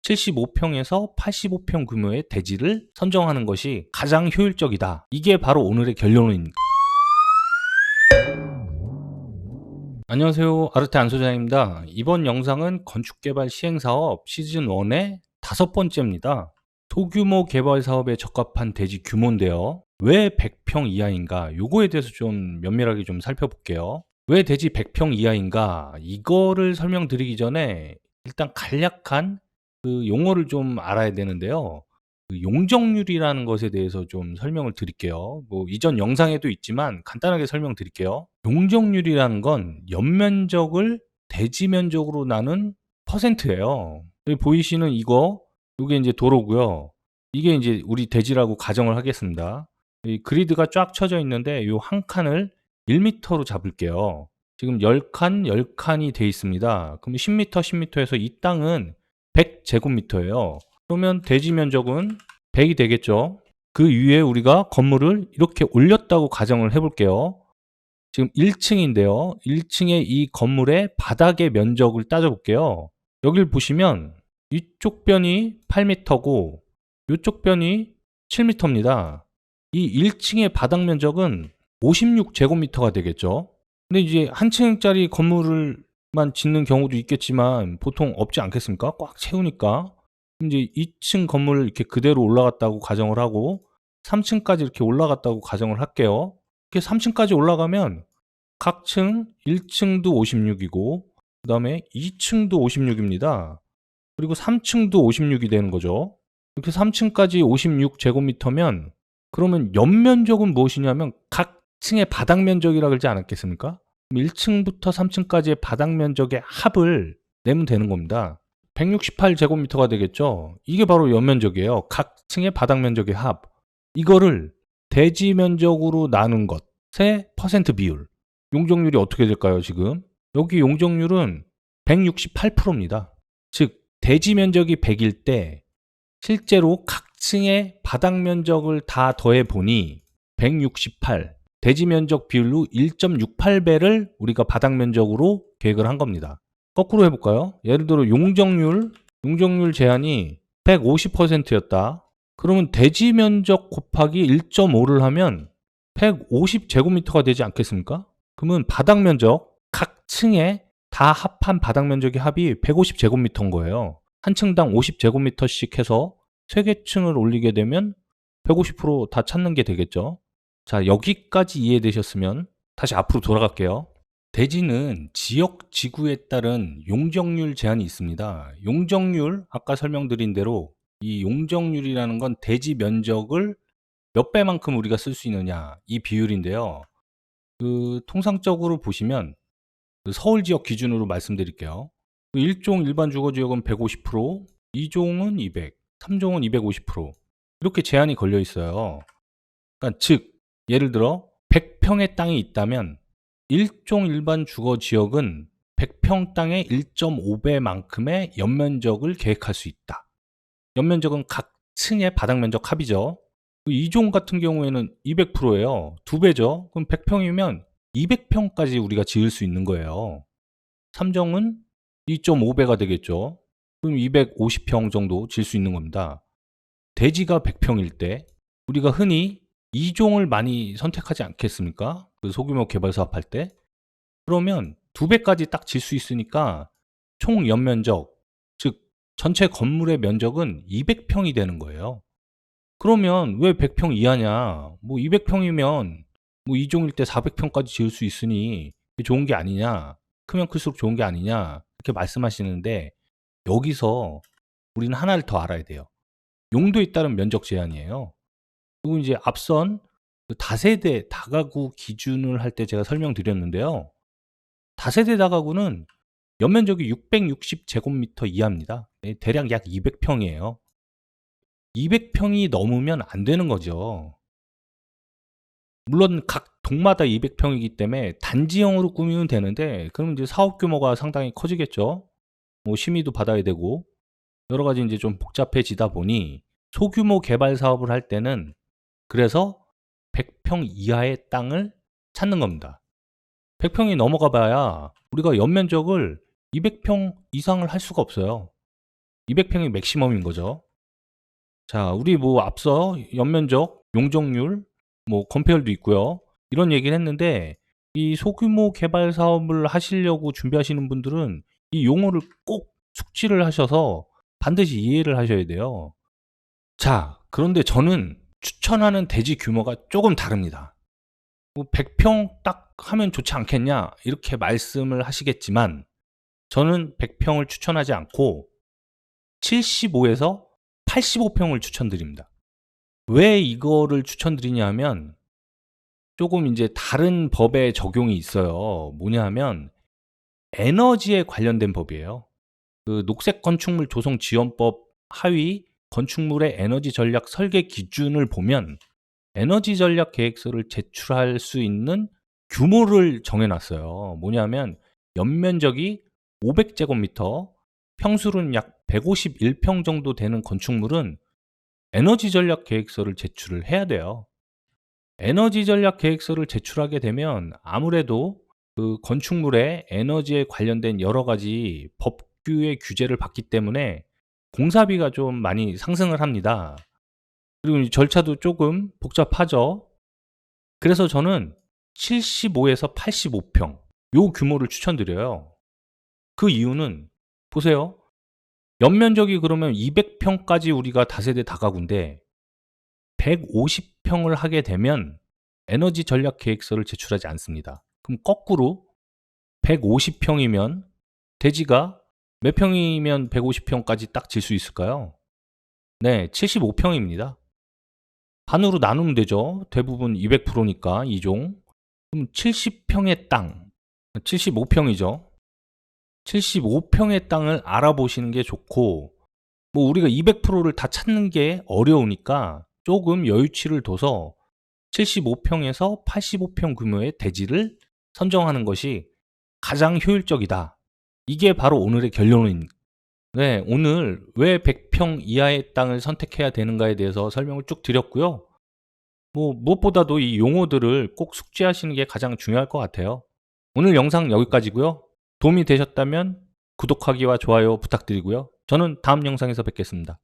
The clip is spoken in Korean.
75평에서 85평 규모의 대지를 선정하는 것이 가장 효율적이다. 이게 바로 오늘의 결론입니다. 안녕하세요. 아르테 안소장입니다. 이번 영상은 건축개발 시행사업 시즌1의 5번째입니다. 소규모 개발 사업에 적합한 대지 규모인데요. 왜 100평 이하인가? 요거에 대해서 좀 면밀하게 좀 살펴볼게요. 왜 대지 100평 이하인가? 이거를 설명드리기 전에 일단 간략한 그 용어를 좀 알아야 되는데요. 그 용적률이라는 것에 대해서 좀 설명을 드릴게요. 뭐 이전 영상에도 있지만 간단하게 설명드릴게요. 용적률이라는 건 연면적을 대지 면적으로 나눈 퍼센트예요. 여기 보이시는 이게 이제 도로고요. 이게 이제 우리 대지라고 가정을 하겠습니다. 이 그리드가 쫙 쳐져 있는데 이 한 칸을 1m로 잡을게요. 지금 10칸, 10칸이 돼 있습니다. 그럼 10m, 10m에서 이 땅은 100제곱미터예요. 그러면 대지 면적은 100이 되겠죠. 그 위에 우리가 건물을 이렇게 올렸다고 가정을 해볼게요. 지금 1층인데요. 1층의 이 건물의 바닥의 면적을 따져볼게요. 여기를 보시면 이쪽 변이 8m고 이쪽 변이 7m입니다. 이 1층의 바닥 면적은 56제곱미터가 되겠죠. 근데 이제 한 층짜리 건물을만 짓는 경우도 있겠지만 보통 없지 않겠습니까? 꽉 채우니까. 이제 2층 건물을 이렇게 그대로 올라갔다고 가정을 하고 3층까지 이렇게 올라갔다고 가정을 할게요. 이렇게 3층까지 올라가면 각 층 1층도 56이고 그 다음에 2층도 56입니다. 그리고 3층도 56이 되는 거죠. 이렇게 3층까지 56제곱미터면 그러면 연면적은 무엇이냐면 각 층의 바닥 면적이라고 그러지 않았겠습니까? 1층부터 3층까지의 바닥 면적의 합을 내면 되는 겁니다. 168제곱미터가 되겠죠. 이게 바로 연면적이에요. 각 층의 바닥 면적의 합. 이거를 대지 면적으로 나눈 것의 퍼센트 비율. 용적률이 어떻게 될까요, 지금? 여기 용적률은 168%입니다. 즉, 대지 면적이 100일 때 실제로 각 층의 바닥 면적을 다 더해 보니 168, 대지 면적 비율로 1.68배를 우리가 바닥 면적으로 계획을 한 겁니다. 거꾸로 해볼까요? 예를 들어 용적률 제한이 150%였다. 그러면 대지 면적 곱하기 1.5를 하면 150제곱미터가 되지 않겠습니까? 그러면 바닥 면적, 각 층에 다 합한 바닥 면적의 합이 150제곱미터인 거예요. 한 층당 50제곱미터씩 해서 3개 층을 올리게 되면 150%다 찾는 게 되겠죠. 자, 여기까지 이해되셨으면 다시 앞으로 돌아갈게요. 대지는 지역 지구에 따른 용적률 제한이 있습니다. 용적률, 아까 설명드린 대로 이 용적률이라는 건 대지 면적을 몇 배만큼 우리가 쓸 수 있느냐, 이 비율인데요. 그 통상적으로 보시면 그 서울 지역 기준으로 말씀드릴게요. 1종 일반 주거 지역은 150%, 2종은 200, 3종은 250% 이렇게 제한이 걸려 있어요. 그러니까 즉 예를 들어 100평의 땅이 있다면 1종 일반 주거 지역은 100평 땅의 1.5배만큼의 연면적을 계획할 수 있다. 연면적은 각 층의 바닥 면적 합이죠. 2종 같은 경우에는 200%예요. 2배죠. 그럼 100평이면 200평까지 우리가 지을 수 있는 거예요. 3종은 2.5배가 되겠죠. 그럼 250평 정도 지을 수 있는 겁니다. 대지가 100평일 때 우리가 흔히 2종을 많이 선택하지 않겠습니까? 그 소규모 개발 사업할 때. 그러면 2배까지 딱 질 수 있으니까 총 연면적, 즉 전체 건물의 면적은 200평이 되는 거예요. 그러면 왜 100평 이하냐? 뭐 200평이면 뭐 2종일 때 400평까지 지을 수 있으니 좋은 게 아니냐? 크면 클수록 좋은 게 아니냐? 이렇게 말씀하시는데 여기서 우리는 하나를 더 알아야 돼요. 용도에 따른 면적 제한이에요. 그리고 이제 앞선 그 다세대 다가구 기준을 할 때 제가 설명드렸는데요. 다세대 다가구는 연면적이 660제곱미터 이하입니다. 대략 약 200평이에요. 200평이 넘으면 안 되는 거죠. 물론 각 동마다 200평이기 때문에 단지형으로 꾸미면 되는데 그럼 이제 사업 규모가 상당히 커지겠죠. 뭐 심의도 받아야 되고 여러 가지 이제 좀 복잡해지다 보니 소규모 개발 사업을 할 때는 그래서 100평 이하의 땅을 찾는 겁니다. 100평이 넘어가 봐야 우리가 연면적을 200평 이상을 할 수가 없어요. 200평이 맥시멈인 거죠. 자, 우리 뭐 앞서 연면적, 용적률, 뭐 건폐율도 있고요. 이런 얘기를 했는데 이 소규모 개발 사업을 하시려고 준비하시는 분들은 이 용어를 꼭 숙지를 하셔서 반드시 이해를 하셔야 돼요. 자, 그런데 저는 추천하는 대지 규모가 조금 다릅니다. 뭐 100평 딱 하면 좋지 않겠냐 이렇게 말씀을 하시겠지만 저는 100평을 추천하지 않고 75에서 85평을 추천드립니다. 왜 이거를 추천드리냐 하면 조금 이제 다른 법의 적용이 있어요. 뭐냐 하면 에너지에 관련된 법이에요. 그 녹색 건축물 조성 지원법 하위 건축물의 에너지 전략 설계 기준을 보면 에너지 전략 계획서를 제출할 수 있는 규모를 정해 놨어요. 뭐냐면 연면적이 500제곱미터, 평수는 약 151평 정도 되는 건축물은 에너지 전략 계획서를 제출을 해야 돼요. 에너지 전략 계획서를 제출하게 되면 아무래도 그 건축물의 에너지에 관련된 여러 가지 법규의 규제를 받기 때문에 공사비가 좀 많이 상승을 합니다. 그리고 이 절차도 조금 복잡하죠. 그래서 저는 75에서 85평 요 규모를 추천드려요. 그 이유는 보세요. 연면적이 그러면 200평까지 우리가 다세대 다가구인데 150평을 하게 되면 에너지 전략 계획서를 제출하지 않습니다. 그럼 거꾸로 150평이면 대지가 몇 평이면 150평까지 딱 질 수 있을까요? 네, 75평입니다. 반으로 나누면 되죠. 대부분 200%니까 2종. 그럼 70평의 땅, 75평이죠. 75평의 땅을 알아보시는 게 좋고, 뭐 우리가 200%를 다 찾는 게 어려우니까 조금 여유치를 둬서 75평에서 85평 규모의 대지를 선정하는 것이 가장 효율적이다. 이게 바로 오늘의 결론입니다. 네, 오늘 왜 100평 이하의 땅을 선택해야 되는가에 대해서 설명을 쭉 드렸고요. 뭐 무엇보다도 이 용어들을 꼭 숙지하시는 게 가장 중요할 것 같아요. 오늘 영상 여기까지고요. 도움이 되셨다면 구독하기와 좋아요 부탁드리고요. 저는 다음 영상에서 뵙겠습니다.